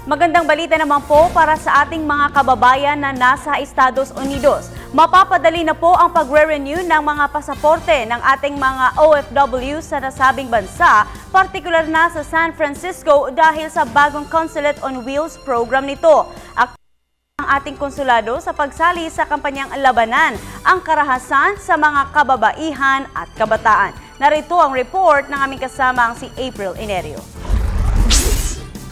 Magandang balita naman po para sa ating mga kababayan na nasa Estados Unidos. Mapapadali na po ang pagre-renew ng mga pasaporte ng ating mga OFW sa nasabing bansa, partikular na sa San Francisco dahil sa bagong Consulate on Wheels program nito. Ang ating konsulado sa pagsali sa kampanyang labanan ang karahasan sa mga kababaihan at kabataan. Narito ang report ng aming kasamang si April Enerio.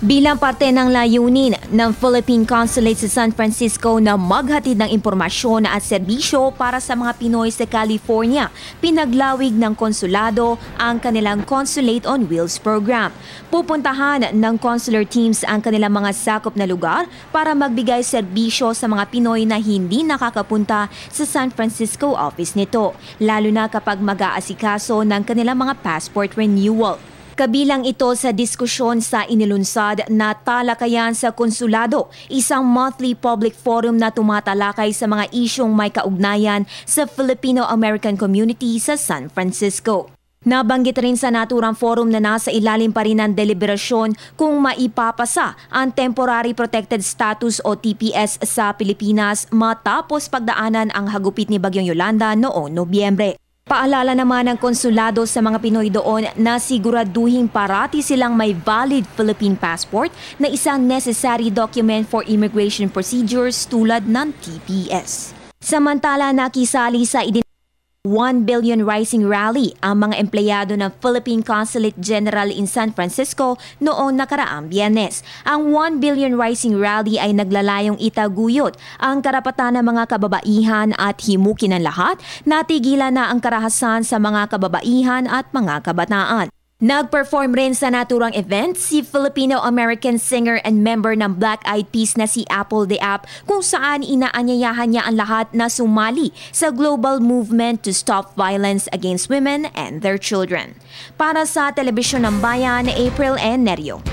Bilang parte ng layunin ng Philippine Consulate sa San Francisco na maghatid ng impormasyon at serbisyo para sa mga Pinoy sa California, pinaglawig ng konsulado ang kanilang Consulate on Wheels program. Pupuntahan ng consular teams ang kanilang mga sakop na lugar para magbigay serbisyo sa mga Pinoy na hindi nakakapunta sa San Francisco office nito, lalo na kapag mag-aasikaso ng kanilang mga passport renewal. Kabilang ito sa diskusyon sa inilunsad na talakayan sa konsulado, isang monthly public forum na tumatalakay sa mga isyong may kaugnayan sa Filipino-American community sa San Francisco. Nabanggit rin sa naturang forum na nasa ilalim pa rin ng deliberasyon kung maipapasa ang Temporary Protected Status o TPS sa Pilipinas matapos pagdaanan ang hagupit ni Bagyong Yolanda noong Nobyembre. Paalala naman ng konsulado sa mga Pinoy doon na siguraduhing parati silang may valid Philippine passport na isang necessary document for immigration procedures tulad ng TPS. Samantala, nakisali sa 1 billion rising rally ang mga empleyado ng Philippine Consulate General in San Francisco noong nakaraang Biyernes. Ang 1 billion rising rally ay naglalayong itaguyod ang karapatan ng mga kababaihan at himukin ng lahat na tigilan na ang karahasan sa mga kababaihan at mga kabataan. Nag-perform rin sa naturang event si Filipino-American singer and member ng Black Eyed Peas na si Apple the App, kung saan inaanyayahan niya ang lahat na sumali sa global movement to stop violence against women and their children. Para sa Telebisyon ng Bayan, April Enerio.